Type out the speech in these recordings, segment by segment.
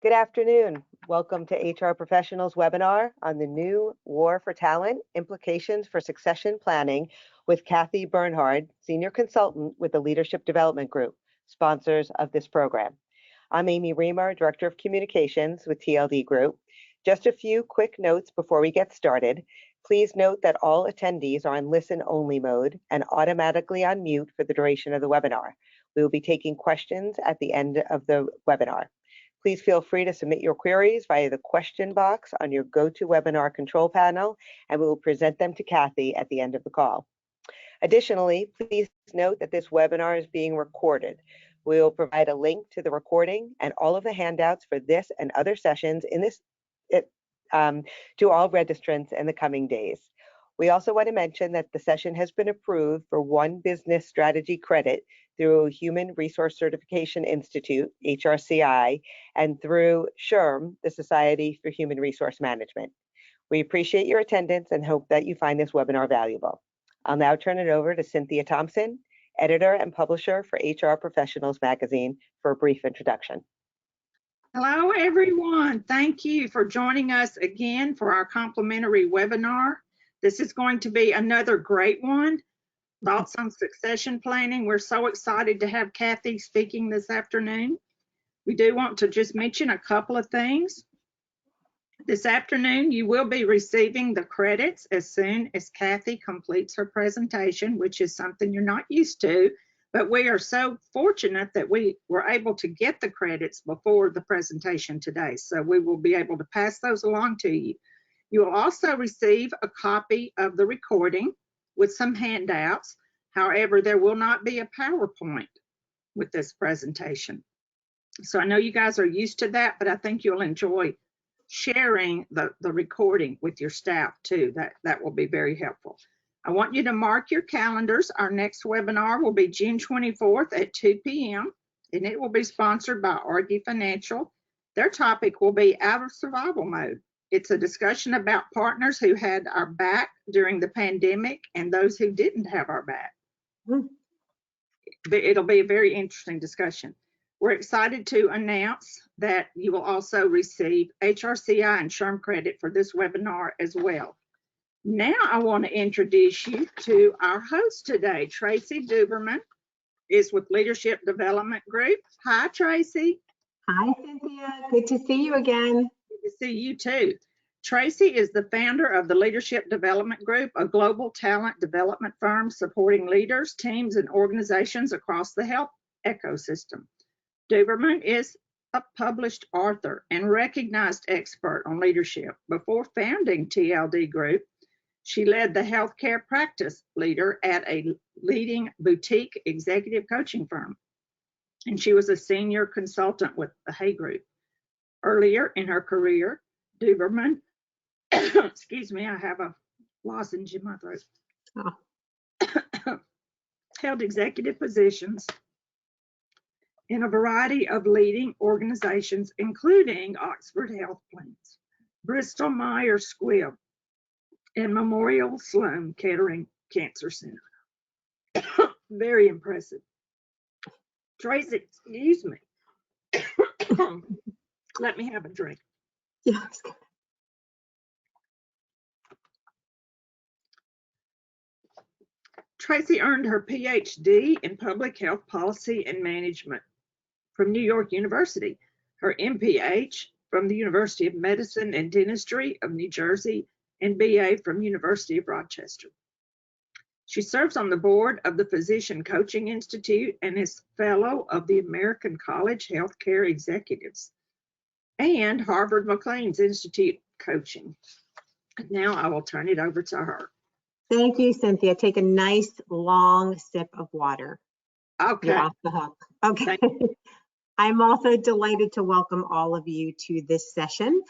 Good afternoon. Welcome to HR Professionals webinar on the new War for Talent, Implications for Succession Planning with Kathy Bernhard, Senior Consultant with the Leadership Development Group, sponsors of this program. I'm Amy Reamer, Director of Communications with TLD Group. Just a few quick notes before we get started. Please note that all attendees are in listen-only mode and automatically on mute for the duration of the webinar. We will be taking questions at the end of the webinar. Please feel free to submit your queries via the question box on your GoToWebinar control panel, and we will present them to Kathy at the end of the call. Additionally, please note that this webinar is being recorded. We will provide a link to the recording and all of the handouts for this and other sessions in this to all registrants in the coming days. We also want to mention that the session has been approved for 1 business strategy credit through Human Resource Certification Institute, HRCI, and through SHRM, the Society for Human Resource Management. We appreciate your attendance and hope that you find this webinar valuable. I'll now turn it over to Cynthia Thompson, editor and publisher for HR Professionals magazine, for a brief introduction. Hello, everyone. Thank you for joining us again for our complimentary webinar. This is going to be another great one. Thoughts on succession planning. We're so excited to have Kathy speaking this afternoon. We do want to just mention a couple of things. This afternoon, you will be receiving the credits as soon as Kathy completes her presentation, which is something you're not used to, but we are so fortunate that we were able to get the credits before the presentation today. So we will be able to pass those along to you. You will also receive a copy of the recording with some handouts. However, there will not be a PowerPoint with this presentation. So I know you guys are used to that, but I think you'll enjoy sharing the recording with your staff too. That will be very helpful. I want you to mark your calendars. Our next webinar will be June 24th at 2 p.m. and it will be sponsored by Argy Financial. Their topic will be Out of Survival Mode. It's a discussion about partners who had our back during the pandemic and those who didn't have our back. It'll be a very interesting discussion. We're excited to announce that you will also receive HRCI and SHRM credit for this webinar as well. Now I want to introduce you to our host today. Tracy Duberman is with Leadership Development Group. Hi, Tracy. Hi, Cynthia. Good to see you again. Good to see you too. Tracy is the founder of the Leadership Development Group, a global talent development firm supporting leaders, teams, and organizations across the health ecosystem. Duberman is a published author and recognized expert on leadership. Before founding TLD Group, she led the healthcare practice leader at a leading boutique executive coaching firm, and she was a senior consultant with the Hay Group. Earlier in her career, Duberman, excuse me, I have a lozenge in my throat, held executive positions in a variety of leading organizations, including Oxford Health Plans, Bristol Myers Squibb, and Memorial Sloan Kettering Cancer Center. Very impressive. Tracy, excuse me. Let me have a drink. Yes. Tracy earned her PhD in Public Health Policy and Management from New York University, her MPH from the University of Medicine and Dentistry of New Jersey, and BA from University of Rochester. She serves on the board of the Physician Coaching Institute and is fellow of the American College Healthcare Executives and Harvard McLean's Institute of Coaching. Now I will turn it over to her. Thank you, Cynthia. Take a nice long sip of water. Okay. You're off the hook. Okay. I'm also delighted to welcome all of you to this session.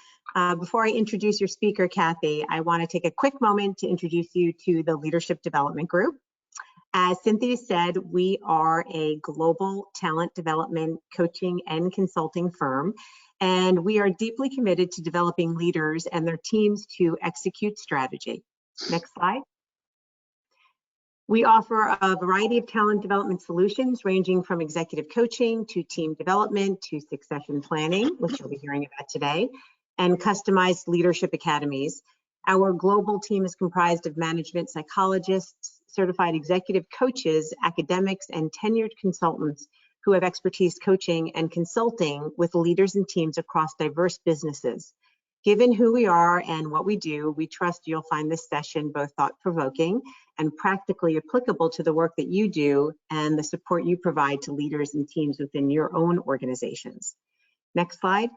Before I introduce your speaker, Kathy, I want to take a quick moment to introduce you to the Leadership Development Group. As Cynthia said, we are a global talent development, coaching, and consulting firm, and we are deeply committed to developing leaders and their teams to execute strategy. Next slide. We offer a variety of talent development solutions ranging from executive coaching to team development to succession planning, which you'll be hearing about today, and customized leadership academies. Our global team is comprised of management psychologists, certified executive coaches, academics, and tenured consultants who have expertise coaching and consulting with leaders and teams across diverse businesses. Given who we are and what we do, we trust you'll find this session both thought-provoking and practically applicable to the work that you do and the support you provide to leaders and teams within your own organizations. Next slide.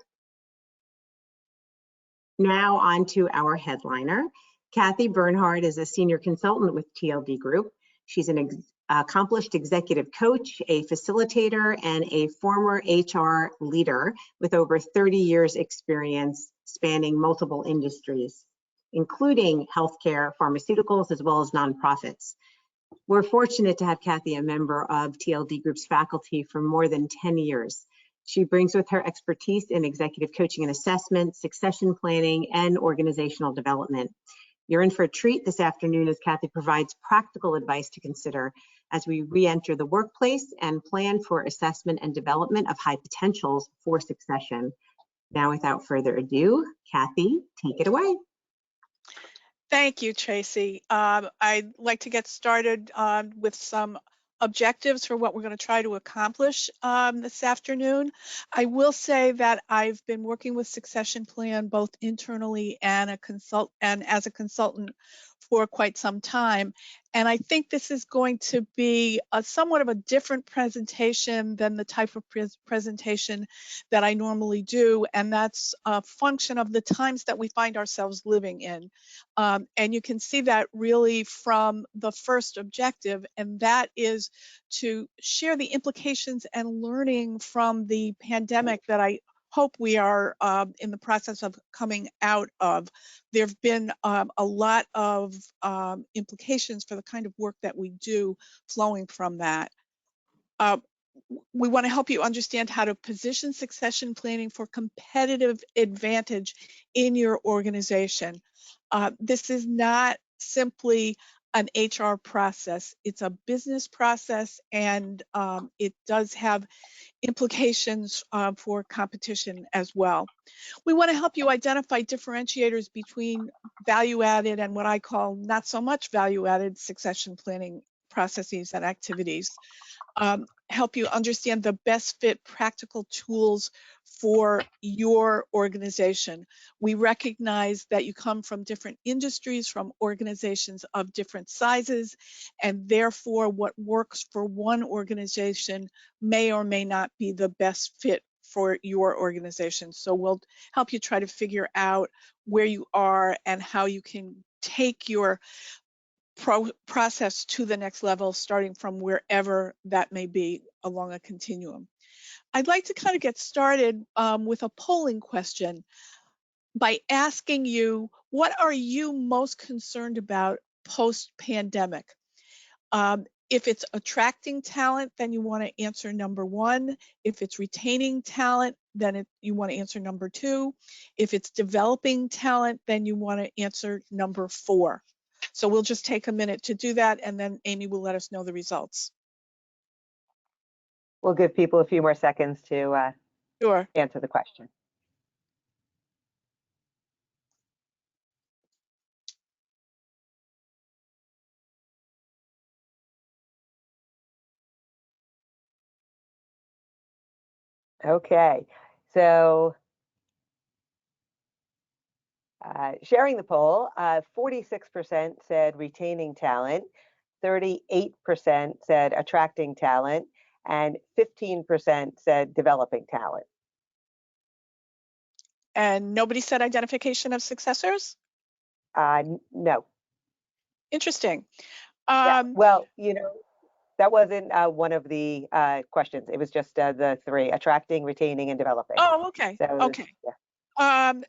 Now on to our headliner. Kathy Bernhard is a senior consultant with TLD Group. She's an accomplished executive coach, a facilitator, and a former HR leader with over 30 years experience spanning multiple industries, including healthcare, pharmaceuticals, as well as nonprofits. We're fortunate to have Kathy a member of TLD Group's faculty for more than 10 years. She brings with her expertise in executive coaching and assessment, succession planning, and organizational development. You're in for a treat this afternoon as Kathy provides practical advice to consider as we re-enter the workplace and plan for assessment and development of high potentials for succession. Now, without further ado, Kathy, take it away. Thank you, Tracy. I'd like to get started with some objectives for what we're going to try to accomplish this afternoon. I will say that I've been working with succession plan both internally and as a consultant for quite some time. And I think this is going to be somewhat of a different presentation than the type of presentation that I normally do. And that's a function of the times that we find ourselves living in. And you can see that really from the first objective, and that is to share the implications and learning from the pandemic that I hope we are in the process of coming out of. There have been a lot of implications for the kind of work that we do flowing from that. We want to help you understand how to position succession planning for competitive advantage in your organization. This is not simply an HR process. It's a business process, and it does have implications for competition as well. We want to help you identify differentiators between value-added and what I call not so much value-added succession planning processes and activities. Help you understand the best fit practical tools for your organization. We recognize that you come from different industries, from organizations of different sizes, and therefore what works for one organization may or may not be the best fit for your organization. So we'll help you try to figure out where you are and how you can take your process to the next level, starting from wherever that may be along a continuum. I'd like to kind of get started with a polling question by asking you, what are you most concerned about post-pandemic? If it's attracting talent, then you want to answer number 1. If it's retaining talent, then you want to answer number 2. If it's developing talent, then you want to answer number 4. So we'll just take a minute to do that, and then Amy will let us know the results. We'll give people a few more seconds to Sure. answer the question. Okay, so sharing the poll, 46% said retaining talent, 38% said attracting talent, and 15% said developing talent. And nobody said identification of successors? No. Interesting. Yeah, well, you know, that wasn't one of the questions. It was just the 3, attracting, retaining, and developing. Oh, okay. So, Okay. Yeah.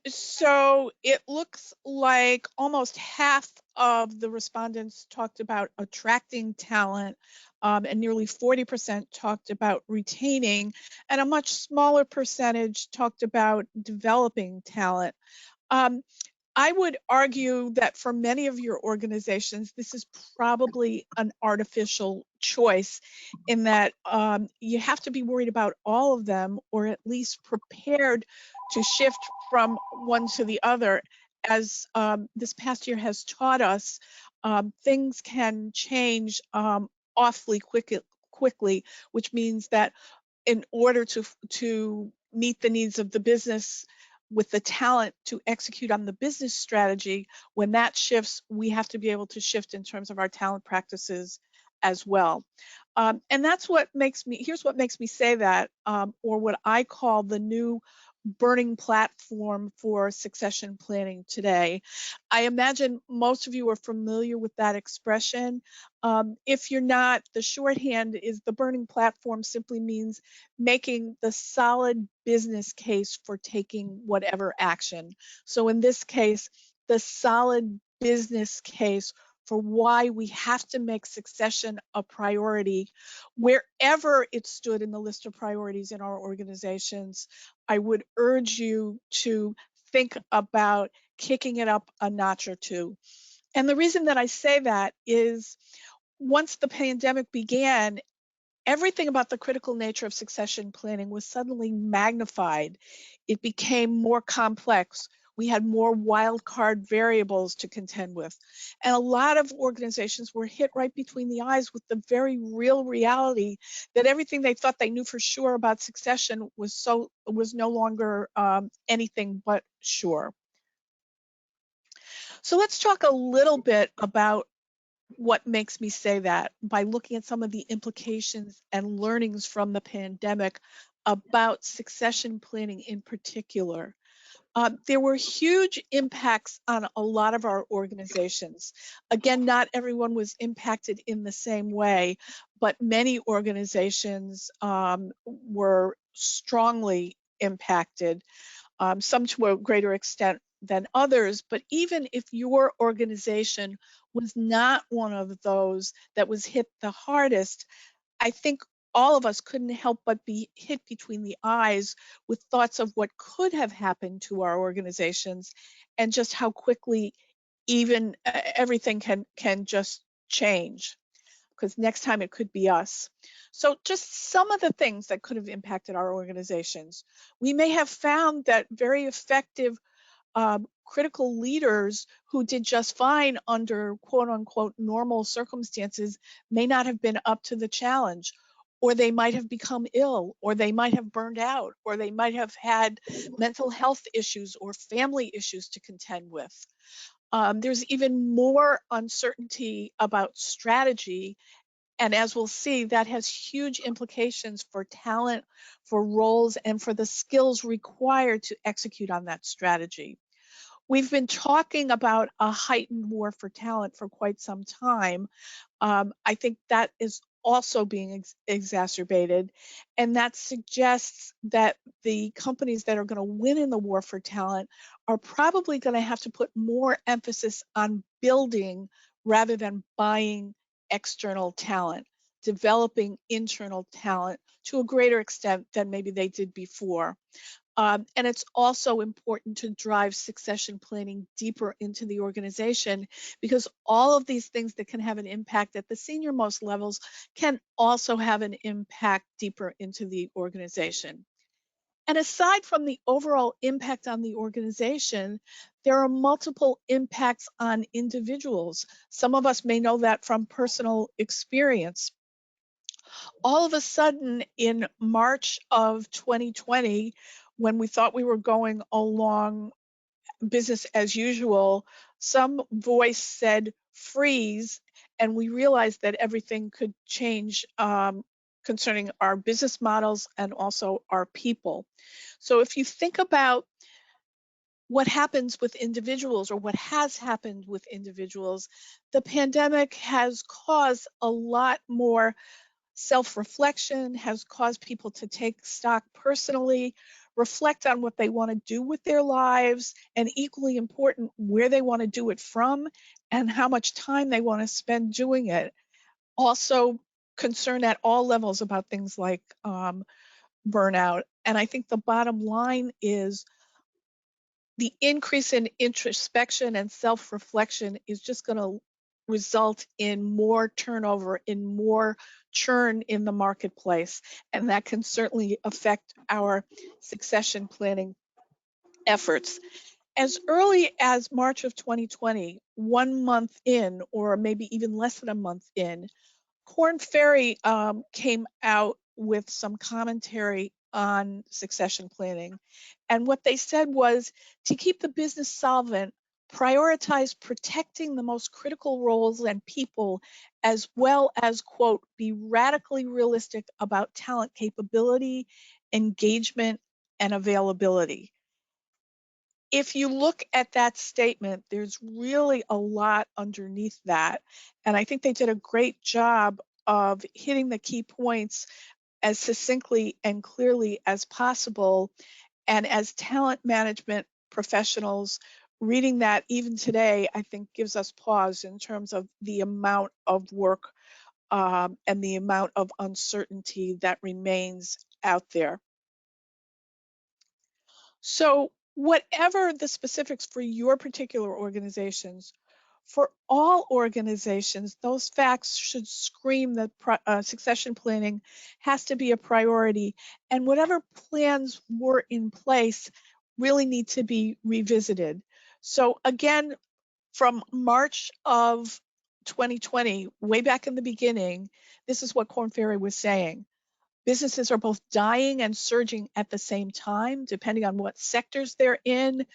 So it looks like almost half of the respondents talked about attracting talent, and nearly 40% talked about retaining, and a much smaller percentage talked about developing talent. I would argue that for many of your organizations, this is probably an artificial choice in that you have to be worried about all of them, or at least prepared to shift from one to the other. As this past year has taught us, things can change awfully quickly, which means that in order to meet the needs of the business with the talent to execute on the business strategy, when that shifts, we have to be able to shift in terms of our talent practices as well. And that's what makes me, here's what makes me say that, or what I call the new burning platform for succession planning today. I imagine most of you are familiar with that expression. If you're not, the shorthand is the burning platform simply means making the solid business case for taking whatever action. So in this case, the solid business case for why we have to make succession a priority wherever it stood in the list of priorities in our organizations. I would urge you to think about kicking it up a notch or two. And the reason that I say that is once the pandemic began, everything about the critical nature of succession planning was suddenly magnified. It became more complex. We had more wild card variables to contend with. And a lot of organizations were hit right between the eyes with the very real reality that everything they thought they knew for sure about succession was no longer anything but sure. So let's talk a little bit about what makes me say that by looking at some of the implications and learnings from the pandemic about succession planning in particular. There were huge impacts on a lot of our organizations. Again, not everyone was impacted in the same way, but many organizations were strongly impacted, some to a greater extent than others. But even if your organization was not one of those that was hit the hardest, I think all of us couldn't help but be hit between the eyes with thoughts of what could have happened to our organizations and just how quickly even everything can just change, because next time it could be us. So just some of the things that could have impacted our organizations. We may have found that very effective critical leaders who did just fine under quote unquote normal circumstances may not have been up to the challenge, or they might have become ill, or they might have burned out, or they might have had mental health issues or family issues to contend with. There's even more uncertainty about strategy. And as we'll see, that has huge implications for talent, for roles, and for the skills required to execute on that strategy. We've been talking about a heightened war for talent for quite some time. I think that is also being exacerbated, and that suggests that the companies that are going to win in the war for talent are probably going to have to put more emphasis on building rather than buying external talent, developing internal talent to a greater extent than maybe they did before. And it's also important to drive succession planning deeper into the organization, because all of these things that can have an impact at the senior most levels can also have an impact deeper into the organization. And aside from the overall impact on the organization, there are multiple impacts on individuals. Some of us may know that from personal experience. All of a sudden in March of 2020, when we thought we were going along business as usual, some voice said freeze, and we realized that everything could change concerning our business models and also our people. So if you think about what happens with individuals, or what has happened with individuals, the pandemic has caused a lot more self-reflection, has caused people to take stock personally, reflect on what they want to do with their lives, and equally important, where they want to do it from and how much time they want to spend doing it. Also, concern at all levels about things like burnout. And I think the bottom line is the increase in introspection and self-reflection is just going to result in more turnover, in more churn in the marketplace, and that can certainly affect our succession planning efforts. As early as March of 2020, 1 month in, or maybe even less than a month in, Korn Ferry came out with some commentary on succession planning. And what they said was to keep the business solvent, prioritize protecting the most critical roles and people, as well as, quote, be radically realistic about talent capability, engagement, and availability. If you look at that statement, there's really a lot underneath that. And I think they did a great job of hitting the key points as succinctly and clearly as possible. And as talent management professionals, reading that even today, I think gives us pause in terms of the amount of work and the amount of uncertainty that remains out there. So whatever the specifics for your particular organizations, for all organizations, those facts should scream that succession planning has to be a priority, and whatever plans were in place really need to be revisited. So again, from March of 2020, way back in the beginning, this is what Korn Ferry was saying. Businesses are both dying and surging at the same time, depending on what sectors they're in,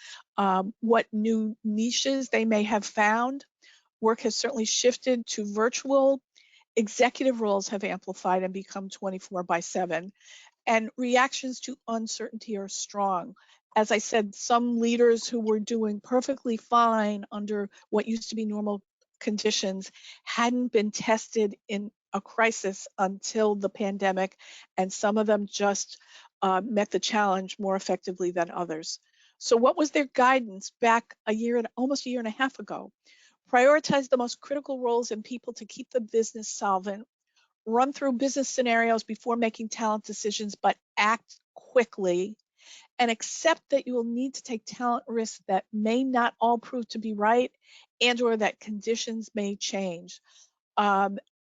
what new niches they may have found. Work has certainly shifted to virtual. Executive roles have amplified and become 24/7. And reactions to uncertainty are strong. As I said, some leaders who were doing perfectly fine under what used to be normal conditions hadn't been tested in a crisis until the pandemic, and some of them just met the challenge more effectively than others. So what was their guidance back almost a year and a half ago? Prioritize the most critical roles and people to keep the business solvent. Run through business scenarios before making talent decisions, but act quickly, and accept that you will need to take talent risks that may not all prove to be right, and or that conditions may change.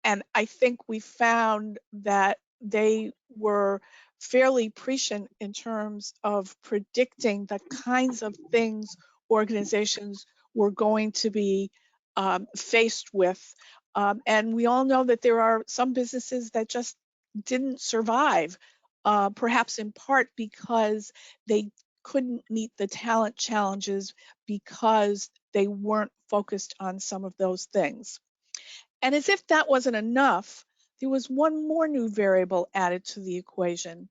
And I think we found that they were fairly prescient in terms of predicting the kinds of things organizations were going to be faced with. And we all know that there are some businesses that just didn't survive, perhaps in part because they couldn't meet the talent challenges because they weren't focused on some of those things. And as if that wasn't enough, there was one more new variable added to the equation,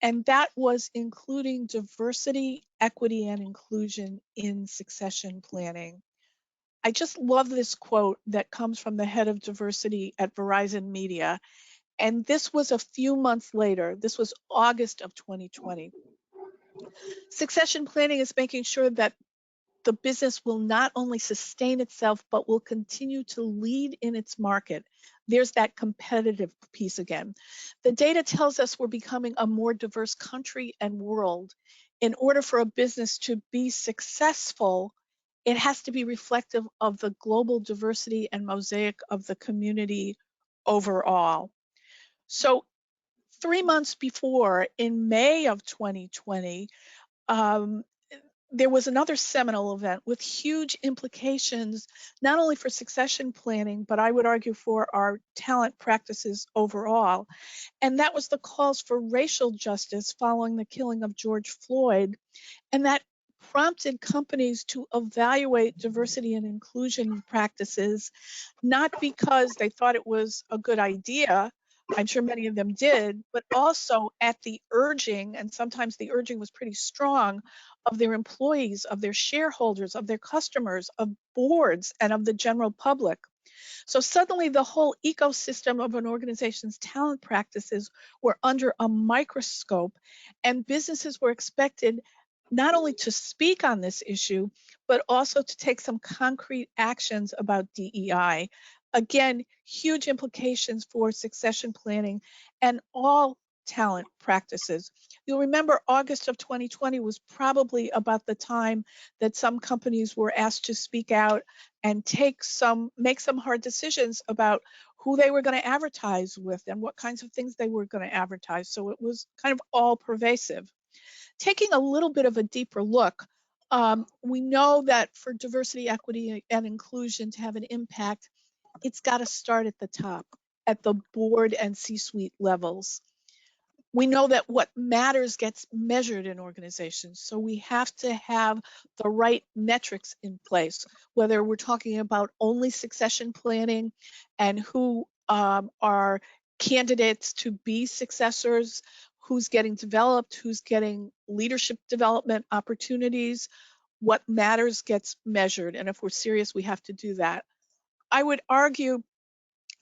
and that was including diversity, equity, and inclusion in succession planning. I just love this quote that comes from the head of diversity at Verizon Media. And this was a few months later. This was August of 2020. Succession planning is making sure that the business will not only sustain itself, but will continue to lead in its market. There's that competitive piece again. The data tells us we're becoming a more diverse country and world. In order for a business to be successful, it has to be reflective of the global diversity and mosaic of the community overall. So 3 months before, in May of 2020, there was another seminal event with huge implications, not only for succession planning, but I would argue for our talent practices overall. And that was the calls for racial justice following the killing of George Floyd. And that prompted companies to evaluate diversity and inclusion practices, not because they thought it was a good idea, I'm sure many of them did, but also at the urging, and sometimes the urging was pretty strong, of their employees, of their shareholders, of their customers, of boards, and of the general public. So suddenly the whole ecosystem of an organization's talent practices were under a microscope, and businesses were expected not only to speak on this issue, but also to take some concrete actions about DEI. Again, huge implications for succession planning and all talent practices. You'll remember August of 2020 was probably about the time that some companies were asked to speak out and make some hard decisions about who they were going to advertise with and what kinds of things they were going to advertise. So it was kind of all pervasive. Taking a little bit of a deeper look, we know that for diversity, equity, and inclusion to have an impact, it's got to start at the top, at the board and C-suite levels. We know that what matters gets measured in organizations, so we have to have the right metrics in place, whether we're talking about only succession planning and who are candidates to be successors, who's getting developed, who's getting leadership development opportunities. What matters gets measured, and if we're serious, we have to do that. I would argue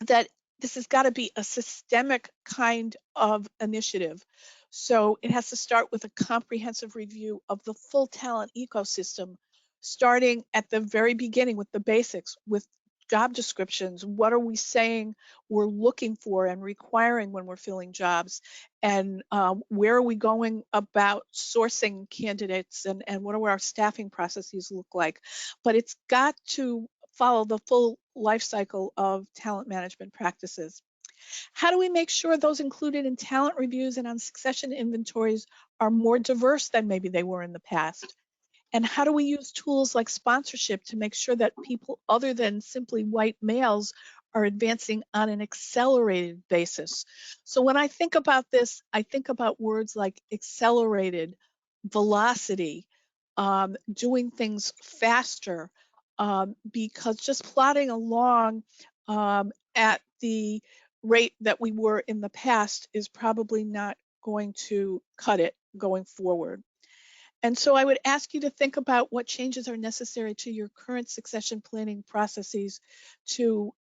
that this has got to be a systemic kind of initiative. So it has to start with a comprehensive review of the full talent ecosystem, starting at the very beginning with the basics, with job descriptions. What are we saying we're looking for and requiring when we're filling jobs? And where are we going about sourcing candidates, and what do our staffing processes look like? But it's got to follow the full life cycle of talent management practices. How do we make sure those included in talent reviews and on succession inventories are more diverse than maybe they were in the past? And how do we use tools like sponsorship to make sure that people other than simply white males are advancing on an accelerated basis? So when I think about this, I think about words like accelerated, velocity, doing things faster, because just plodding along at the rate that we were in the past is probably not going to cut it going forward. And so I would ask you to think about what changes are necessary to your current succession planning processes to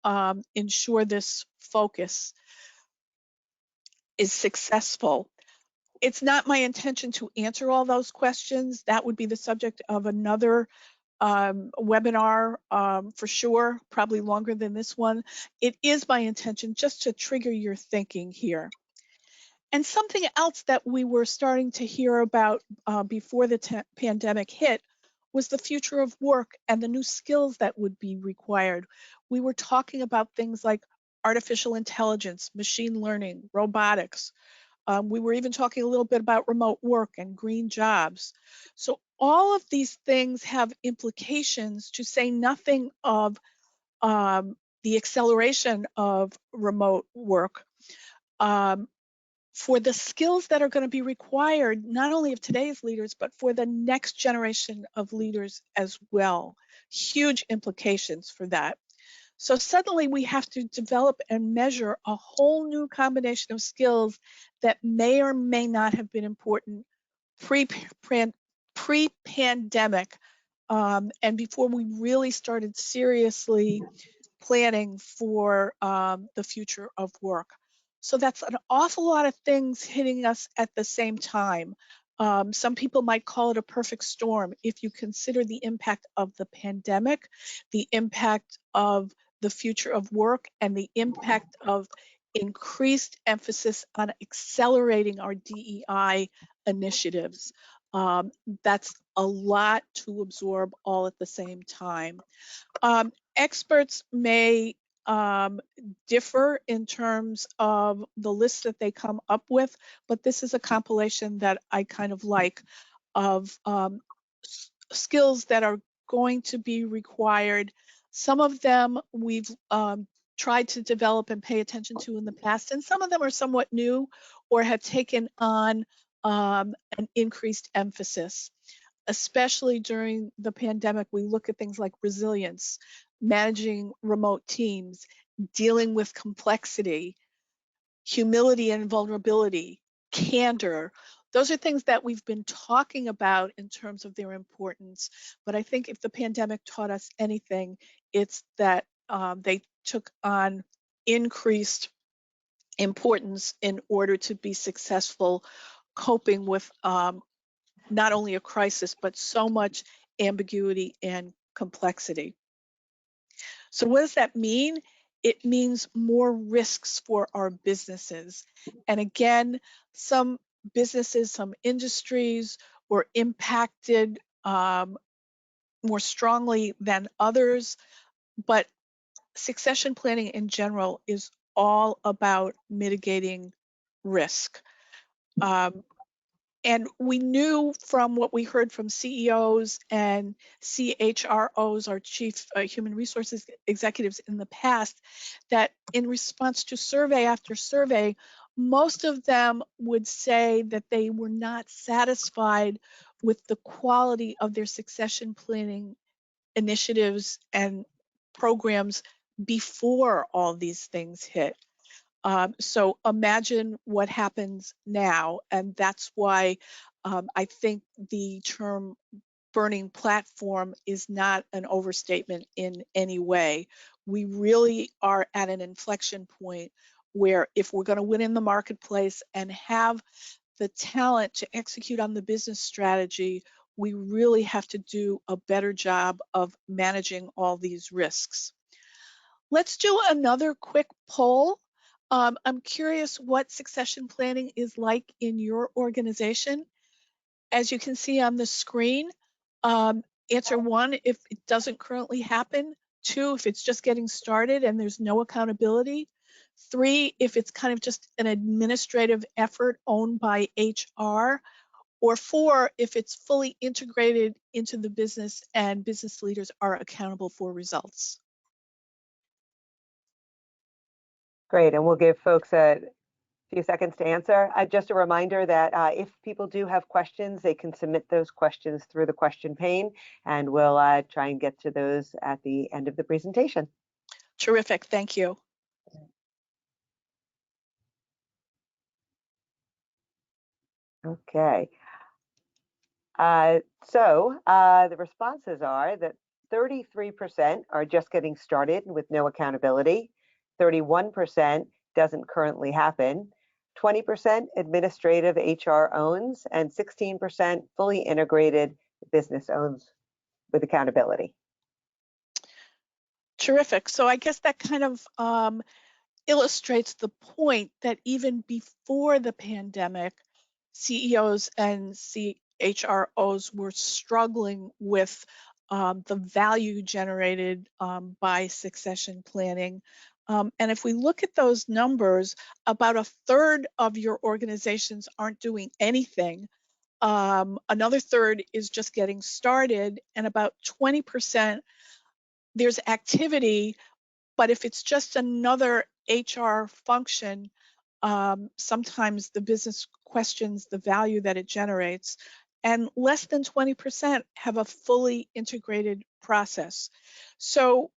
ensure this focus is successful. It's not my intention to answer all those questions. That would be the subject of another webinar for sure, probably longer than this one. It is my intention just to trigger your thinking here. And something else that we were starting to hear about before the pandemic hit was the future of work and the new skills that would be required. We were talking about things like artificial intelligence, machine learning, robotics. We were even talking a little bit about remote work and green jobs. So all of these things have implications, to say nothing of the acceleration of remote work. For the skills that are going to be required, not only of today's leaders, but for the next generation of leaders as well. Huge implications for that. So suddenly we have to develop and measure a whole new combination of skills that may or may not have been important pre-pandemic, and before we really started seriously planning for the future of work. So that's an awful lot of things hitting us at the same time. Some people might call it a perfect storm if you consider the impact of the pandemic, the impact of the future of work, and the impact of increased emphasis on accelerating our DEI initiatives. That's a lot to absorb all at the same time. Experts may differ in terms of the list that they come up with, but this is a compilation that I kind of like of skills that are going to be required. Some of them we've tried to develop and pay attention to in the past, and some of them are somewhat new or have taken on an increased emphasis. Especially during the pandemic, we look at things like resilience, managing remote teams, dealing with complexity, humility and vulnerability, candor. Those are things that we've been talking about in terms of their importance. But I think if the pandemic taught us anything, it's that they took on increased importance in order to be successful coping with not only a crisis, but so much ambiguity and complexity. So what does that mean? it means more risks for our businesses. And again, some businesses, some industries were impacted more strongly than others, but succession planning in general is all about mitigating risk. And we knew from what we heard from CEOs and CHROs, our chief human resources executives in the past, that in response to survey after survey, most of them would say that they were not satisfied with the quality of their succession planning initiatives and programs before all these things hit. So imagine what happens now, and that's why I think the term burning platform is not an overstatement in any way. We really are at an inflection point where if we're going to win in the marketplace and have the talent to execute on the business strategy, we really have to do a better job of managing all these risks. Let's do another quick poll. I'm curious what succession planning is like in your organization. As you can see on the screen, answer 1 if it doesn't currently happen, 2 if it's just getting started and there's no accountability, 3 if it's kind of just an administrative effort owned by HR, or 4 if it's fully integrated into the business and business leaders are accountable for results. Great, and we'll give folks a few seconds to answer. Just a reminder that if people do have questions, they can submit those questions through the question pane, and we'll try and get to those at the end of the presentation. Terrific, thank you. Okay. So the responses are that 33% are just getting started with no accountability, 31% doesn't currently happen, 20% administrative HR owns, and 16% fully integrated business owns with accountability. Terrific. So I guess that kind of illustrates the point that even before the pandemic, CEOs and CHROs were struggling with the value generated by succession planning. And if we look at those numbers, about a third of your organizations aren't doing anything. Another third is just getting started, and about 20% there's activity, but if it's just another HR function, sometimes the business questions the value that it generates, and less than 20% have a fully integrated process. So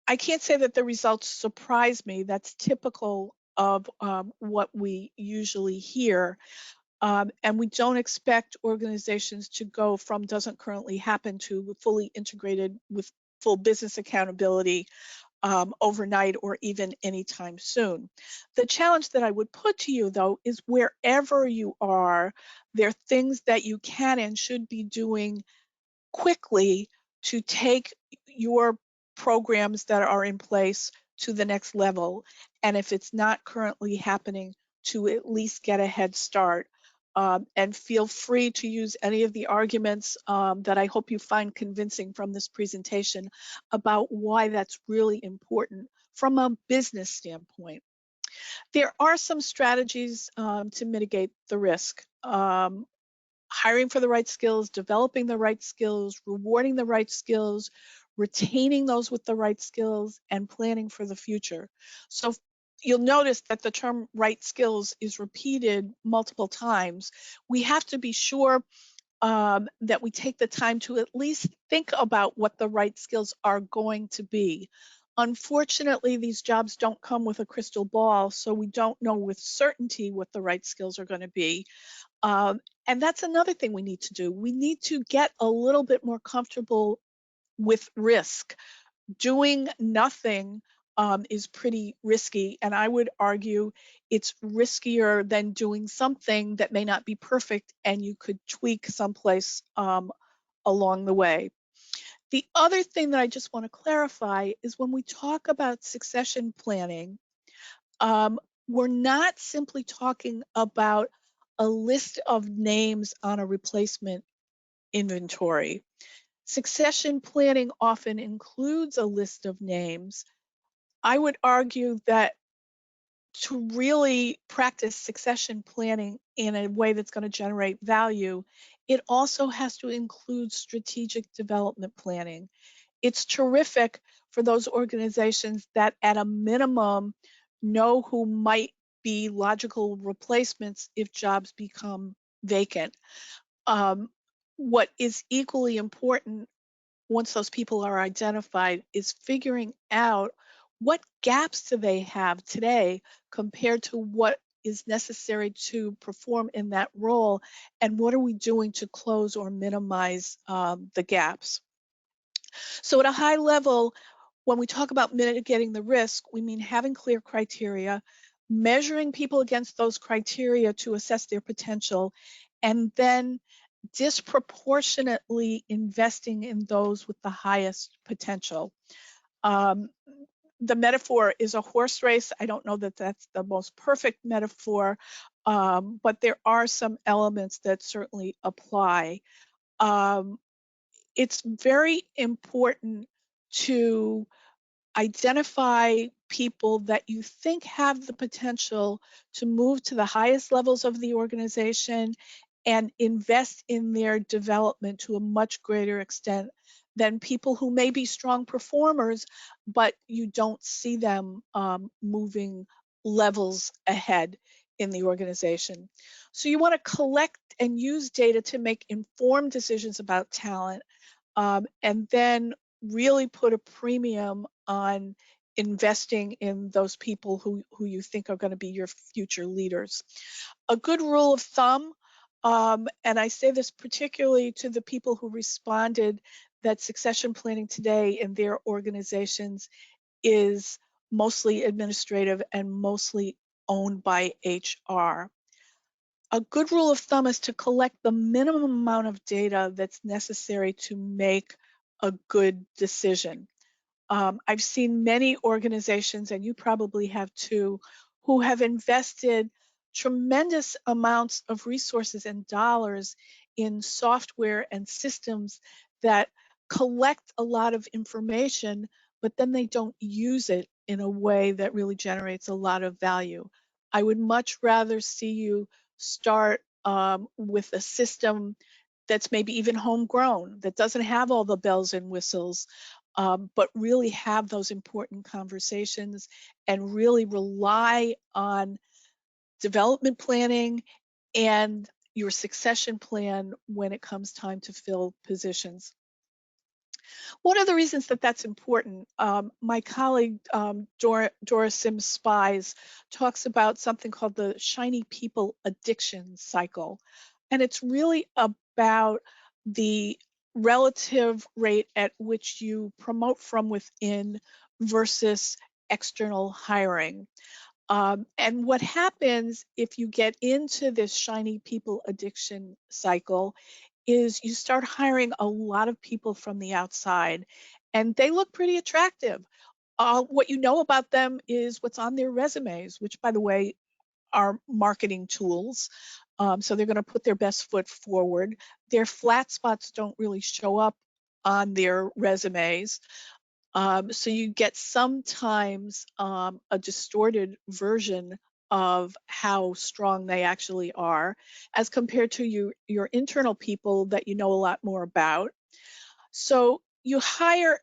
I can't say that the results surprise me. That's typical of what we usually hear. And we don't expect organizations to go from doesn't currently happen to fully integrated with full business accountability overnight or even anytime soon. The challenge that I would put to you, though, is wherever you are, there are things that you can and should be doing quickly to take your programs that are in place to the next level. And if it's not currently happening, to at least get a head start. And feel free to use any of the arguments that I hope you find convincing from this presentation about why that's really important from a business standpoint. There are some strategies to mitigate the risk. Hiring for the right skills, developing the right skills, rewarding the right skills, retaining those with the right skills, and planning for the future. So you'll notice that the term right skills is repeated multiple times. We have to be sure that we take the time to at least think about what the right skills are going to be. Unfortunately, these jobs don't come with a crystal ball, so we don't know with certainty what the right skills are going to be. And that's another thing we need to do. We need to get a little bit more comfortable with risk. Doing nothing is pretty risky, and I would argue it's riskier than doing something that may not be perfect and you could tweak someplace along the way. The other thing that I just want to clarify is when we talk about succession planning, we're not simply talking about a list of names on a replacement inventory. Succession planning often includes a list of names. I would argue that to really practice succession planning in a way that's going to generate value, it also has to include strategic development planning. It's terrific for those organizations that at a minimum know who might be logical replacements if jobs become vacant. What is equally important once those people are identified is figuring out what gaps do they have today compared to what is necessary to perform in that role, and what are we doing to close or minimize the gaps. So at a high level, when we talk about mitigating the risk, we mean having clear criteria, measuring people against those criteria to assess their potential, and then disproportionately investing in those with the highest potential. The metaphor is a horse race. I don't know that that's the most perfect metaphor, but there are some elements that certainly apply. It's very important to identify people that you think have the potential to move to the highest levels of the organization and invest in their development to a much greater extent than people who may be strong performers, but you don't see them moving levels ahead in the organization. So you want to collect and use data to make informed decisions about talent, and then really put a premium on investing in those people who you think are going to be your future leaders. A good rule of thumb, and I say this particularly to the people who responded that succession planning today in their organizations is mostly administrative and mostly owned by HR. A good rule of thumb is to collect the minimum amount of data that's necessary to make a good decision. I've seen many organizations, and you probably have too, who have invested tremendous amounts of resources and dollars in software and systems that collect a lot of information, but then they don't use it in a way that really generates a lot of value. I would much rather see you start with a system that's maybe even homegrown, that doesn't have all the bells and whistles, but really have those important conversations and really rely on development planning and your succession plan when it comes time to fill positions. One of the reasons that that's important, my colleague Dora Sims Spies talks about something called the shiny people addiction cycle. And it's really about the relative rate at which you promote from within versus external hiring. And what happens if you get into this shiny people addiction cycle is you start hiring a lot of people from the outside, and they look pretty attractive. What you know about them is what's on their resumes, which, by the way, are marketing tools. So they're going to put their best foot forward. Their flat spots don't really show up on their resumes. So you get sometimes a distorted version of how strong they actually are as compared to your internal people that you know a lot more about. So you hire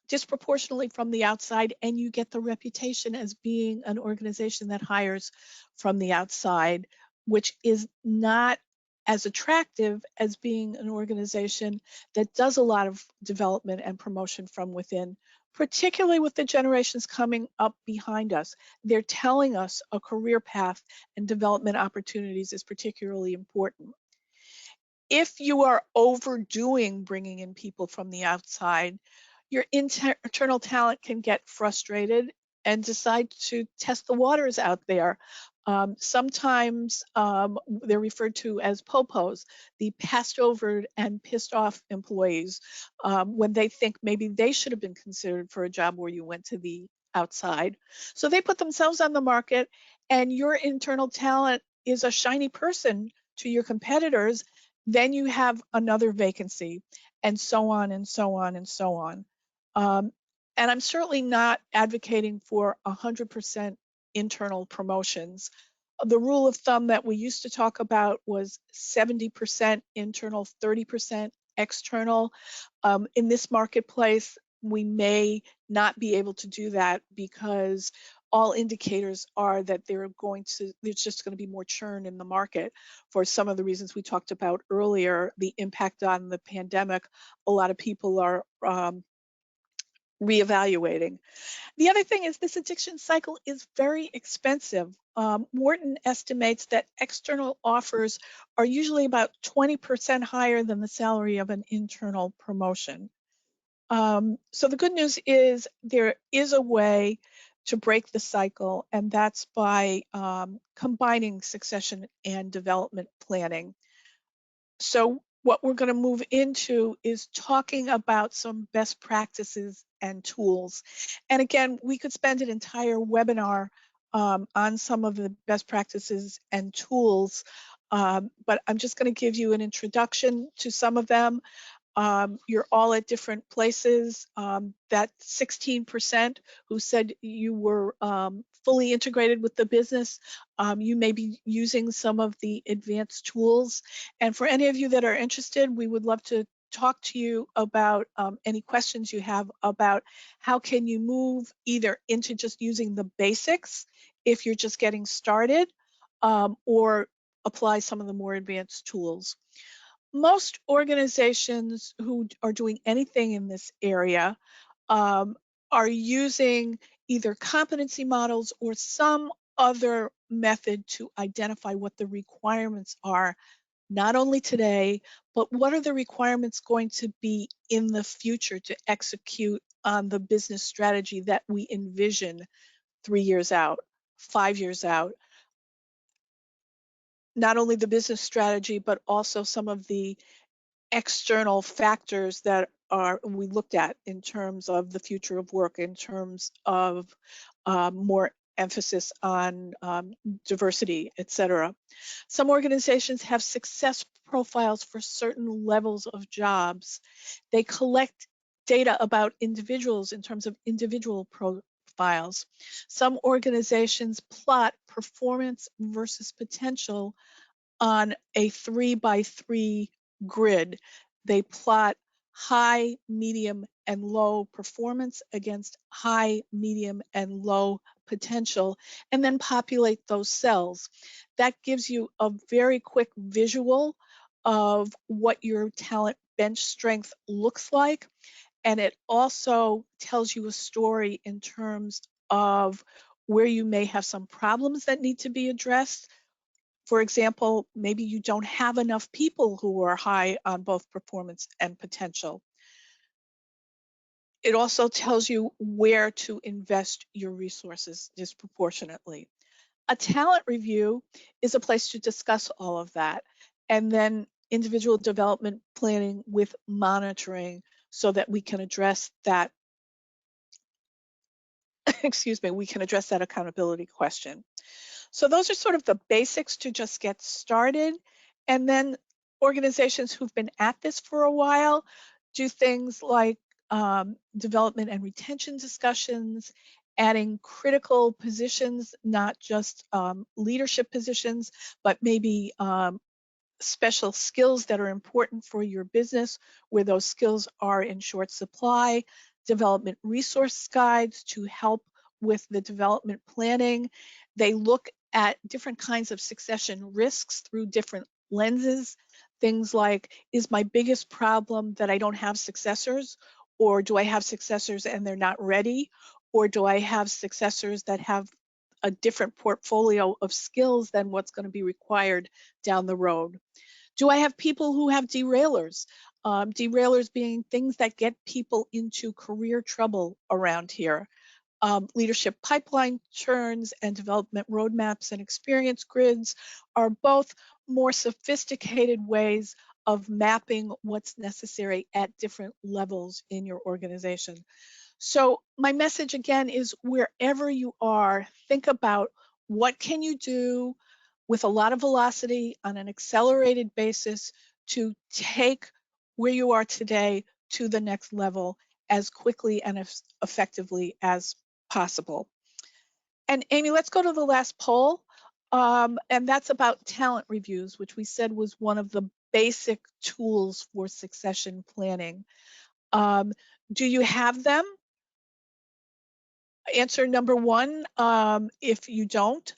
disproportionately from the outside, and you get the reputation as being an organization that hires from the outside, which is not as attractive as being an organization that does a lot of development and promotion from within, particularly with the generations coming up behind us. They're telling us a career path and development opportunities is particularly important. If you are overdoing bringing in people from the outside, your internal talent can get frustrated and decide to test the waters out there. Sometimes they're referred to as popos, the passed over and pissed off employees, when they think maybe they should have been considered for a job where you went to the outside. So they put themselves on the market, and your internal talent is a shiny person to your competitors. Then you have another vacancy, and so on and so on and so on. And I'm certainly not advocating for 100% internal promotions. The rule of thumb that we used to talk about was 70% internal, 30% external. In this marketplace, we may not be able to do that because all indicators are that there's just going to be more churn in the market for some of the reasons we talked about earlier, the impact on the pandemic. A lot of people are reevaluating. The other thing is this addiction cycle is very expensive. Wharton estimates that external offers are usually about 20% higher than the salary of an internal promotion. So the good news is there is a way to break the cycle, and that's by combining succession and development planning. So what we're going to move into is talking about some best practices and tools. And again, we could spend an entire webinar on some of the best practices and tools, but I'm just going to give you an introduction to some of them. You're all at different places. That 16% who said you were fully integrated with the business, you may be using some of the advanced tools. And for any of you that are interested, we would love to talk to you about any questions you have about how can you move either into just using the basics if you're just getting started, or apply some of the more advanced tools. Most organizations who are doing anything in this area are using either competency models or some other method to identify what the requirements are, not only today, but what are the requirements going to be in the future to execute on the business strategy that we envision 3 years out, 5 years out. Not only the business strategy, but also some of the external factors that we looked at in terms of the future of work, in terms of more emphasis on diversity, etc. Some organizations have success profiles for certain levels of jobs. They collect data about individuals in terms of individual profiles. Some organizations plot performance versus potential on a 3x3 grid. They plot high, medium, and low performance against high, medium, and low potential, and then populate those cells. That gives you a very quick visual of what your talent bench strength looks like. And it also tells you a story in terms of where you may have some problems that need to be addressed. For example, maybe you don't have enough people who are high on both performance and potential. It also tells you where to invest your resources disproportionately. A talent review is a place to discuss all of that, and then individual development planning with monitoring so that we can address that, excuse me, we can address that accountability question. So those are sort of the basics to just get started. And then organizations who've been at this for a while do things like development and retention discussions, adding critical positions, not just leadership positions, but maybe special skills that are important for your business where those skills are in short supply, development resource guides to help with the development planning. They look at different kinds of succession risks through different lenses. Things like, is my biggest problem that I don't have successors? Or do I have successors and they're not ready? Or do I have successors that have a different portfolio of skills than what's going to be required down the road? Do I have people who have derailers? Derailers being things that get people into career trouble around here. Leadership pipeline churns and development roadmaps and experience grids are both more sophisticated ways of mapping what's necessary at different levels in your organization. So my message again is, wherever you are, think about what can you do with a lot of velocity on an accelerated basis to take where you are today to the next level as quickly and as effectively as possible. And Amy, let's go to the last poll. And that's about talent reviews, which we said was one of the basic tools for succession planning. Do you have them? Answer number one, if you don't.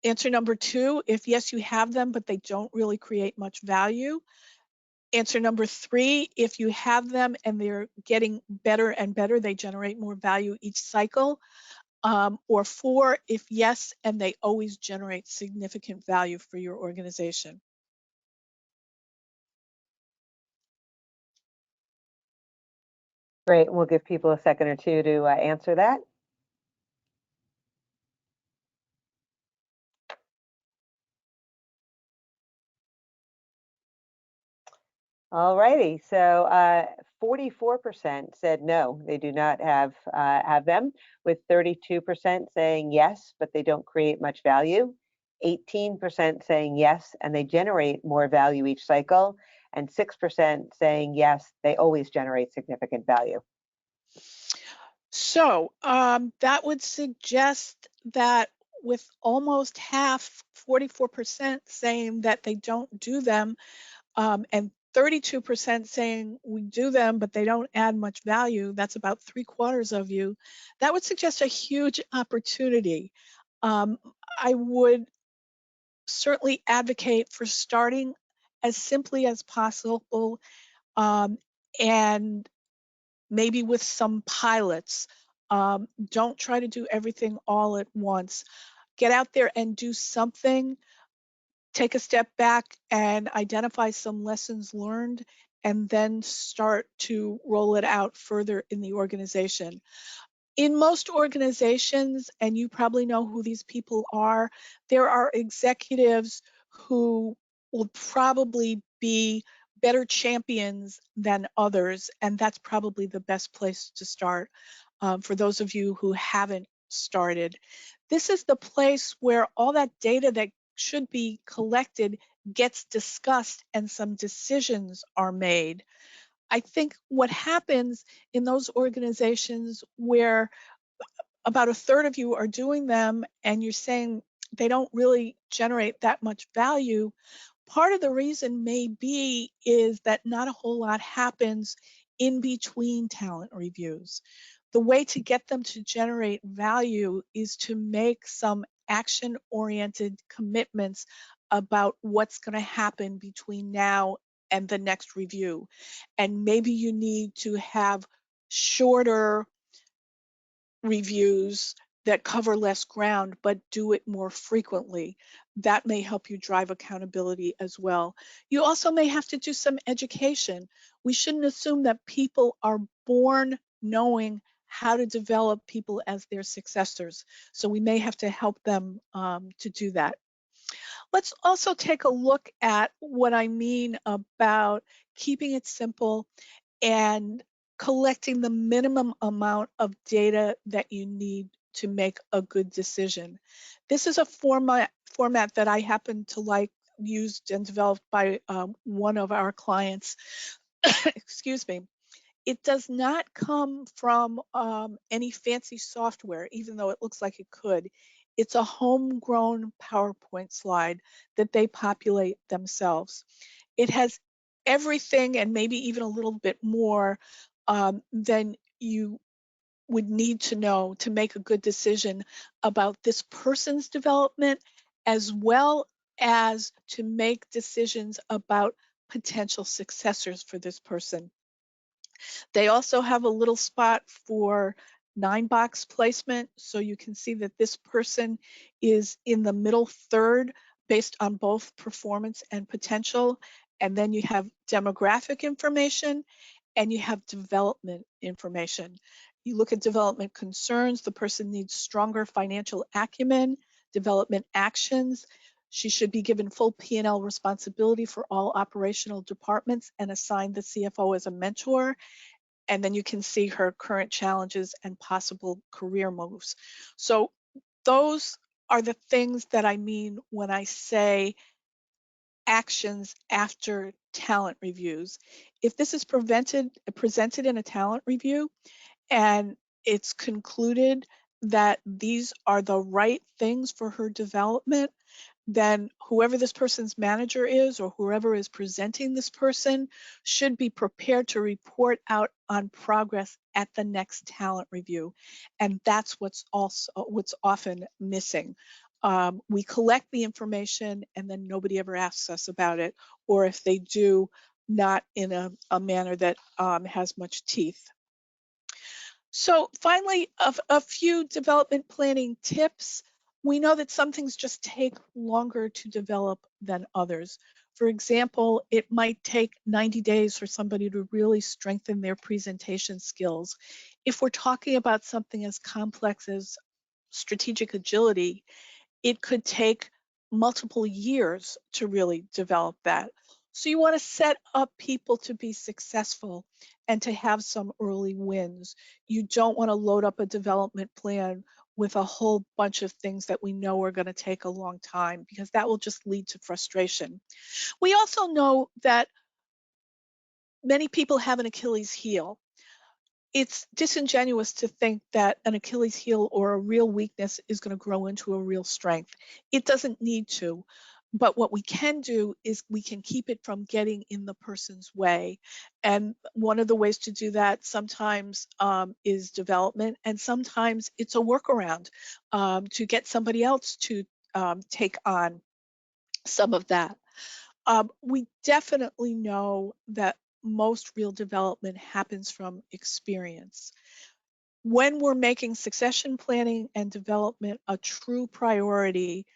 Answer number two, if yes, you have them, but they don't really create much value. Answer number three, if you have them and they're getting better and better, they generate more value each cycle. Or four, if yes, and they always generate significant value for your organization. Great. We'll give people a second or two to answer that. All righty. So 44% said no, they do not have them, with 32% saying yes, but they don't create much value. 18% saying yes, and they generate more value each cycle, and 6% saying yes, they always generate significant value. So that would suggest that with almost half, 44% saying that they don't do them, and 32% saying we do them, but they don't add much value, that's about 3/4 of you, that would suggest a huge opportunity. I would certainly advocate for starting as simply as possible, and maybe with some pilots. Don't try to do everything all at once. Get out there and do something. Take a step back and identify some lessons learned, and then start to roll it out further in the organization. In most organizations, and you probably know who these people are, there are executives who will probably be better champions than others, and that's probably the best place to start. For those of you who haven't started, this is the place where all that data that should be collected gets discussed and some decisions are made. I think what happens in those organizations where about a third of you are doing them and you're saying they don't really generate that much value, part of the reason may be is that not a whole lot happens in between talent reviews. The way to get them to generate value is to make some action-oriented commitments about what's going to happen between now and the next review. And maybe you need to have shorter reviews that cover less ground, but do it more frequently. That may help you drive accountability as well. You also may have to do some education. We shouldn't assume that people are born knowing how to develop people as their successors. So we may have to help them to do that. Let's also take a look at what I mean about keeping it simple and collecting the minimum amount of data that you need to make a good decision. This is a format that I happen to like, used and developed by one of our clients. Excuse me. It does not come from any fancy software, even though it looks like it could. It's a homegrown PowerPoint slide that they populate themselves. It has everything and maybe even a little bit more than you would need to know to make a good decision about this person's development, as well as to make decisions about potential successors for this person. They also have a little spot for 9-box placement, so you can see that this person is in the middle third based on both performance and potential. And then you have demographic information and you have development information. You look at development concerns. The person needs stronger financial acumen, development actions. She should be given full P&L responsibility for all operational departments and assigned the CFO as a mentor. And then you can see her current challenges and possible career moves. So those are the things that I mean when I say actions after talent reviews. If this is presented in a talent review and it's concluded that these are the right things for her development, then whoever this person's manager is or whoever is presenting this person should be prepared to report out on progress at the next talent review. And that's what's often missing. We collect the information and then nobody ever asks us about it, or if they do, not in a manner that has much teeth. So finally, a few development planning tips. We know that some things just take longer to develop than others. For example, it might take 90 days for somebody to really strengthen their presentation skills. If we're talking about something as complex as strategic agility, it could take multiple years to really develop that. So you want to set up people to be successful and to have some early wins. You don't want to load up a development plan with a whole bunch of things that we know are going to take a long time, because that will just lead to frustration. We also know that many people have an Achilles heel. It's disingenuous to think that an Achilles heel or a real weakness is going to grow into a real strength. It doesn't need to. But what we can do is we can keep it from getting in the person's way. And one of the ways to do that sometimes is development, and sometimes it's a workaround to get somebody else to take on some of that. We definitely know that most real development happens from experience. When we're making succession planning and development a true priority,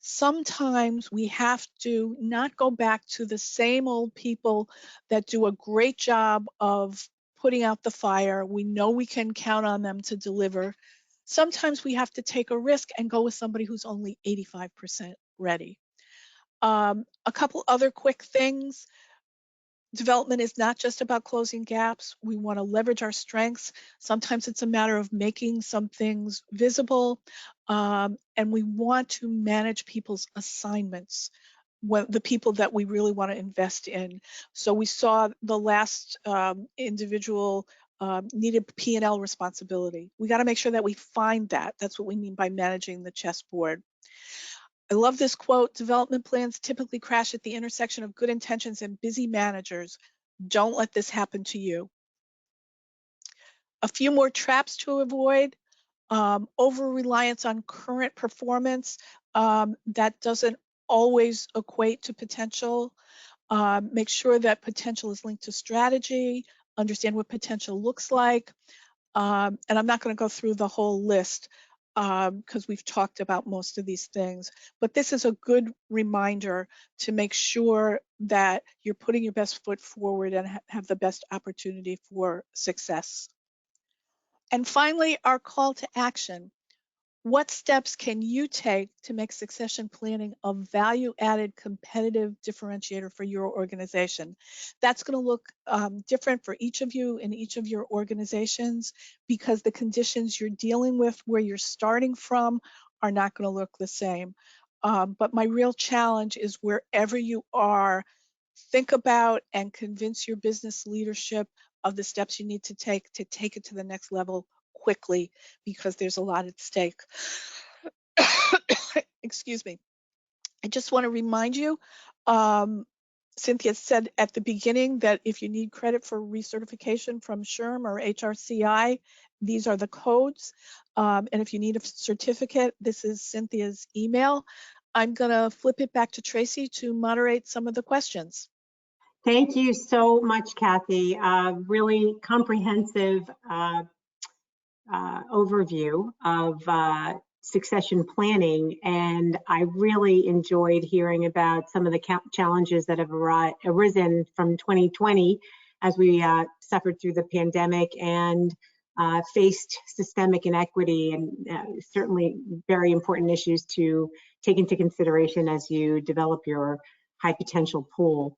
sometimes we have to not go back to the same old people that do a great job of putting out the fire. We know we can count on them to deliver. Sometimes we have to take a risk and go with somebody who's only 85% ready. A couple other quick things. Development is not just about closing gaps. We want to leverage our strengths. Sometimes it's a matter of making some things visible, and we want to manage people's assignments, the people that we really want to invest in. So we saw the last individual needed P&L responsibility. We got to make sure that we find that. That's what we mean by managing the chessboard. I love this quote: development plans typically crash at the intersection of good intentions and busy managers. Don't let this happen to you. A few more traps to avoid: over-reliance on current performance. That doesn't always equate to potential. Make sure that potential is linked to strategy. Understand what potential looks like. And I'm not going to go through the whole list because we've talked about most of these things, but this is a good reminder to make sure that you're putting your best foot forward and have the best opportunity for success. And finally, our call to action. What steps can you take to make succession planning a value-added competitive differentiator for your organization? That's going to look different for each of you in each of your organizations, because the conditions you're dealing with, where you're starting from, are not going to look the same. But my real challenge is, wherever you are, think about and convince your business leadership of the steps you need to take it to the next level quickly, because there's a lot at stake. Excuse me. I just want to remind you, Cynthia said at the beginning that if you need credit for recertification from SHRM or HRCI, these are the codes. And if you need a certificate, this is Cynthia's email. I'm going to flip it back to Tracy to moderate some of the questions. Thank you so much, Kathy. Really comprehensive overview of succession planning, and I really enjoyed hearing about some of the challenges that have arisen from 2020 as we suffered through the pandemic, and faced systemic inequity, and certainly very important issues to take into consideration as you develop your high potential pool.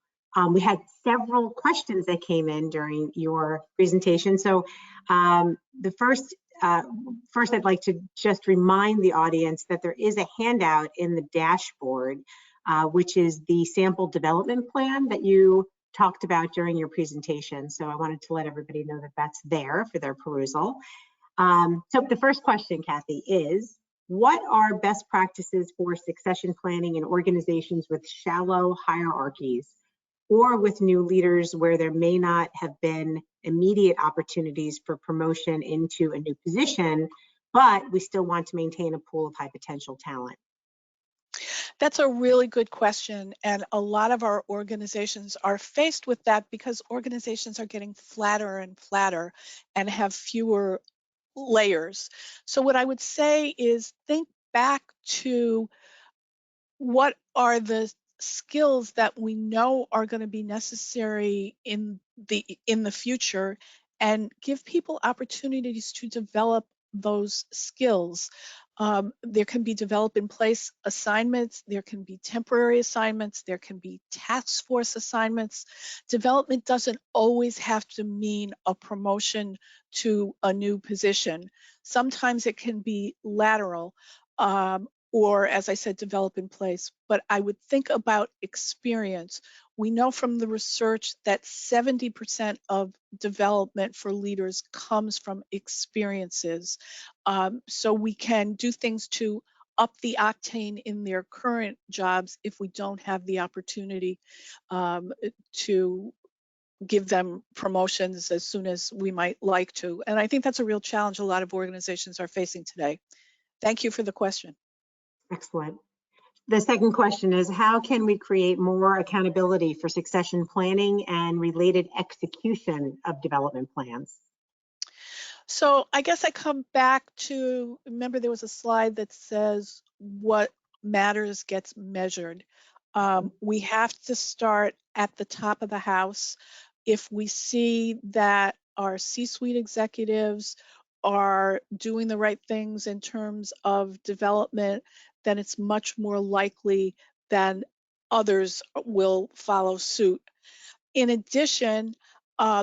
We had several questions that came in during your presentation. So the first I'd like to just remind the audience that there is a handout in the dashboard, which is the sample development plan that you talked about during your presentation. So I wanted to let everybody know that that's there for their perusal. So the first question, Kathy, is what are best practices for succession planning in organizations with shallow hierarchies or with new leaders where there may not have been immediate opportunities for promotion into a new position, but we still want to maintain a pool of high potential talent? That's a really good question, and a lot of our organizations are faced with that because organizations are getting flatter and flatter and have fewer layers. So what I would say is think back to what are the skills that we know are going to be necessary in the future, and give people opportunities to develop those skills. There can be develop in place assignments, there can be temporary assignments, there can be task force assignments. Development doesn't always have to mean a promotion to a new position. Sometimes it can be lateral. Or, as I said, develop in place. But I would think about experience. We know from the research that 70% of development for leaders comes from experiences. So we can do things to up the octane in their current jobs if we don't have the opportunity to give them promotions as soon as we might like to. And I think that's a real challenge a lot of organizations are facing today. Thank you for the question. Excellent. The second question is, how can we create more accountability for succession planning and related execution of development plans? So I guess I come back to, remember there was a slide that says what matters gets measured. We have to start at the top of the house. If we see that our C-suite executives are doing the right things in terms of development, then it's much more likely that others will follow suit. In addition,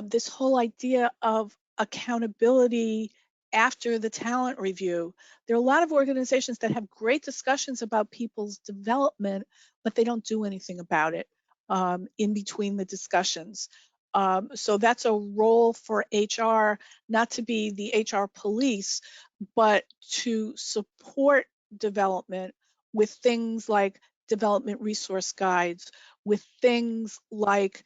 this whole idea of accountability after the talent review. There are a lot of organizations that have great discussions about people's development, but they don't do anything about it in between the discussions. So that's a role for HR, not to be the HR police, but to support development with things like development resource guides, with things like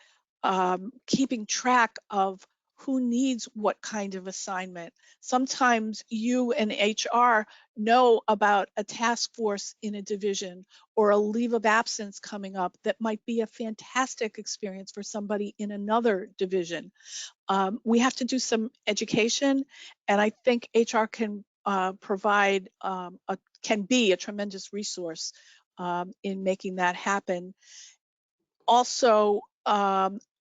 keeping track of who needs what kind of assignment. Sometimes you and HR know about a task force in a division or a leave of absence coming up that might be a fantastic experience for somebody in another division. We have to do some education, and I think HR can provide, can be a tremendous resource in making that happen. Also,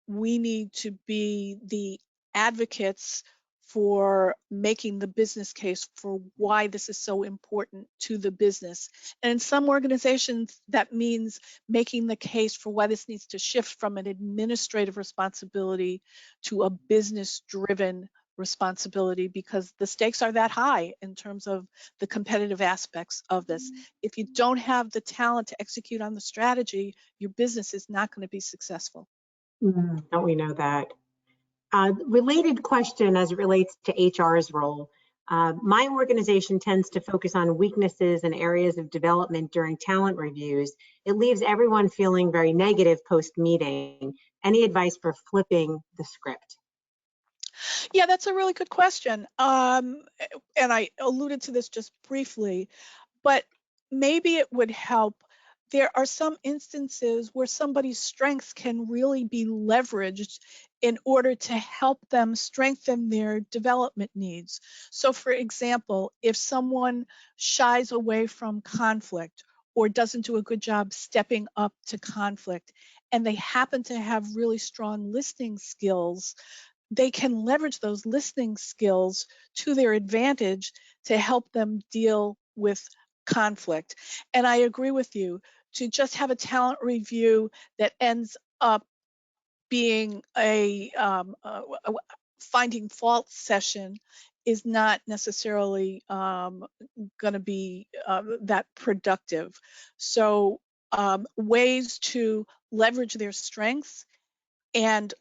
we need to be the advocates for making the business case for why this is so important to the business. And in some organizations, that means making the case for why this needs to shift from an administrative responsibility to a business-driven responsibility, because the stakes are that high in terms of the competitive aspects of this. If you don't have the talent to execute on the strategy, your business is not going to be successful. Don't we know that? Related question as it relates to HR's role. My organization tends to focus on weaknesses and areas of development during talent reviews. It leaves everyone feeling very negative post-meeting. Any advice for flipping the script? Yeah, that's a really good question. And I alluded to this just briefly, but maybe it would help. There are some instances where somebody's strengths can really be leveraged in order to help them strengthen their development needs. So for example, if someone shies away from conflict or doesn't do a good job stepping up to conflict, and they happen to have really strong listening skills, they can leverage those listening skills to their advantage to help them deal with conflict. And I agree with you, to just have a talent review that ends up being a finding fault session is not necessarily going to be that productive. So ways to leverage their strengths, and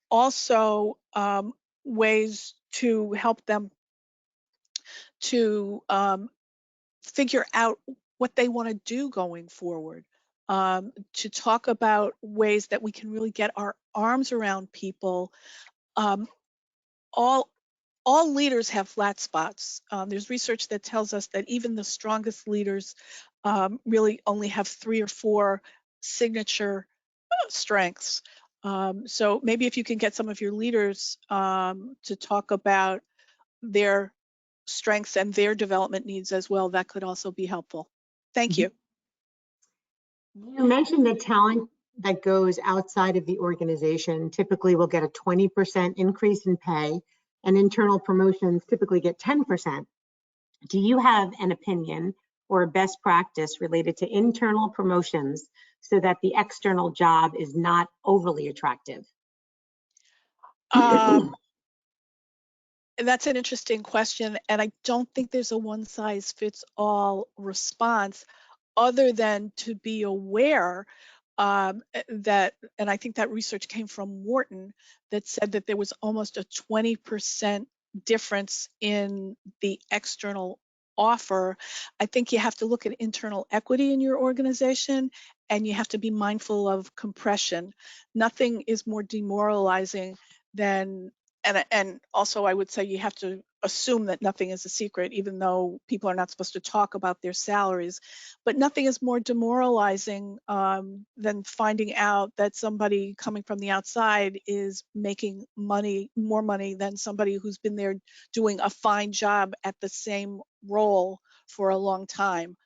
also ways to help them to figure out what they want to do going forward. To talk about ways that we can really get our arms around people. All leaders have flat spots. There's research that tells us that even the strongest leaders really only have 3 or 4 signature strengths. So maybe if you can get some of your leaders to talk about their strengths and their development needs as well, that could also be helpful. Thank you. You mentioned that talent that goes outside of the organization typically will get a 20% increase in pay, and internal promotions typically get 10%. Do you have an opinion or a best practice related to internal promotions so that the external job is not overly attractive? That's an interesting question, and I don't think there's a one-size-fits-all response, other than to be aware that, and I think that research came from Wharton, that said that there was almost a 20% difference in the external offer. I think you have to look at internal equity in your organization, and you have to be mindful of compression. Nothing is more demoralizing than, and also I would say you have to assume that nothing is a secret, even though people are not supposed to talk about their salaries. But nothing is more demoralizing than finding out that somebody coming from the outside is making more money than somebody who's been there doing a fine job at the same role for a long time.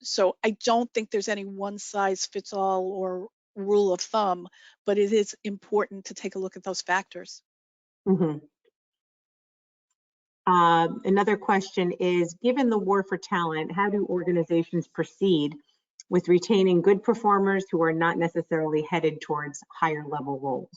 So I don't think there's any one size fits all or rule of thumb, but it is important to take a look at those factors. Mm-hmm. Another question is, given the war for talent, how do organizations proceed with retaining good performers who are not necessarily headed towards higher level roles?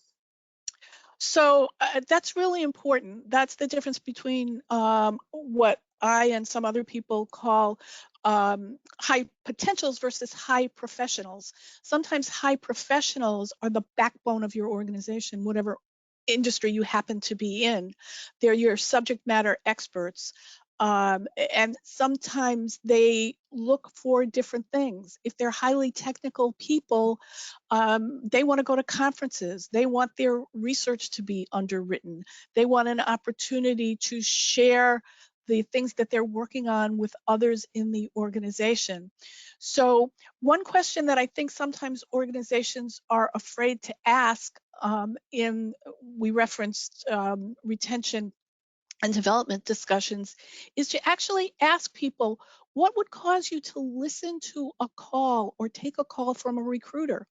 So that's really important. That's the difference between what I and some other people call high potentials versus high professionals. Sometimes high professionals are the backbone of your organization, whatever industry you happen to be in. They're your subject matter experts. And sometimes they look for different things. If they're highly technical people, they want to go to conferences. They want their research to be underwritten. They want an opportunity to share the things that they're working on with others in the organization. So one question that I think sometimes organizations are afraid to ask, we referenced retention and development discussions, is to actually ask people, what would cause you to listen to a call or take a call from a recruiter?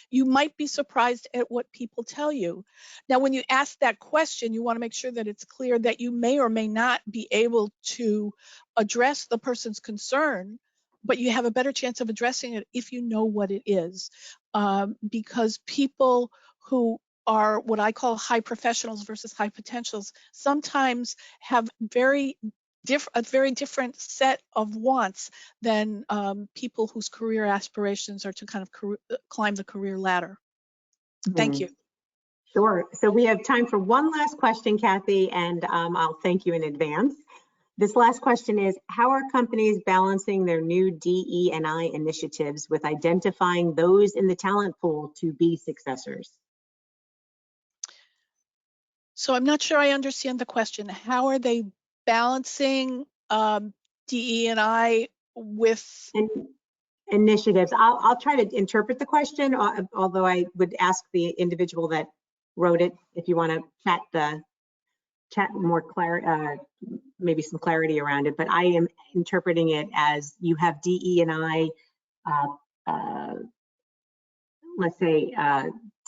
You might be surprised at what people tell you. Now, when you ask that question, you want to make sure that it's clear that you may or may not be able to address the person's concern, but you have a better chance of addressing it if you know what it is. Because people who are what I call high professionals versus high potentials sometimes have a very different set of wants than people whose career aspirations are to kind of climb the career ladder. Thank you. Sure. So we have time for one last question, Kathy, and I'll thank you in advance. This last question is, how are companies balancing their new DE&I initiatives with identifying those in the talent pool to be successors? So I'm not sure I understand the question. How are they balancing DE&I with initiatives? I'll try to interpret the question, although I would ask the individual that wrote it if you want to chat more maybe some clarity around it. But I am interpreting it as you have DE&I, let's say,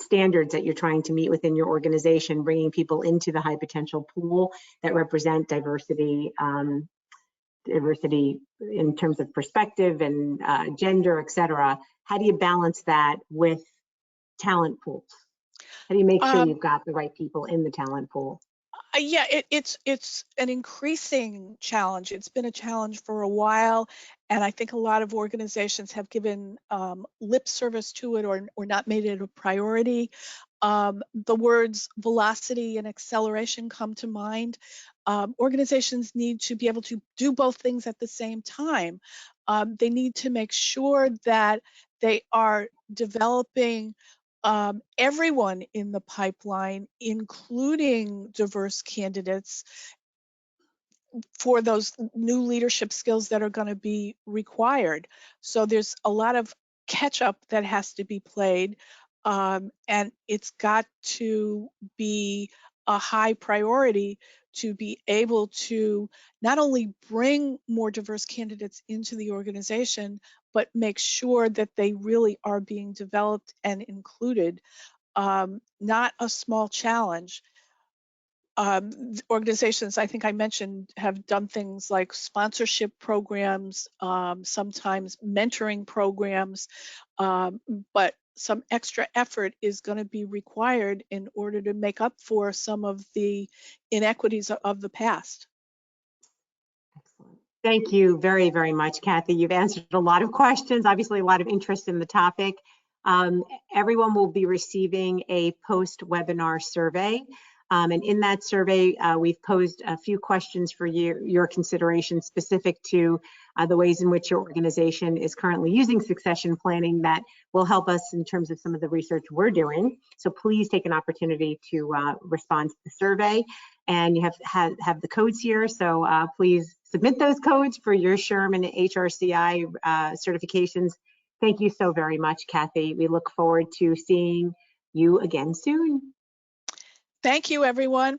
standards that you're trying to meet within your organization, bringing people into the high potential pool that represent diversity, diversity in terms of perspective and gender, et cetera. How do you balance that with talent pools? How do you make sure you've got the right people in the talent pool? Yeah, it's an increasing challenge. It's been a challenge for a while, and I think a lot of organizations have given lip service to it or not made it a priority. The words velocity and acceleration come to mind. Organizations need to be able to do both things at the same time. They need to make sure that they are developing everyone in the pipeline, including diverse candidates, for those new leadership skills that are going to be required. So there's a lot of catch up that has to be played, and it's got to be a high priority to be able to not only bring more diverse candidates into the organization, but make sure that they really are being developed and included. Not a small challenge. Organizations, I think I mentioned, have done things like sponsorship programs, sometimes mentoring programs, but some extra effort is going to be required in order to make up for some of the inequities of the past. Excellent. Thank you very, very much, Kathy. You've answered a lot of questions, obviously a lot of interest in the topic. Everyone will be receiving a post-webinar survey. And in that survey, we've posed a few questions for your consideration specific to the ways in which your organization is currently using succession planning that will help us in terms of some of the research we're doing. So please take an opportunity to respond to the survey. And you have the codes here, so please submit those codes for your SHRM and HRCI certifications. Thank you so very much, Kathy. We look forward to seeing you again soon. Thank you, everyone.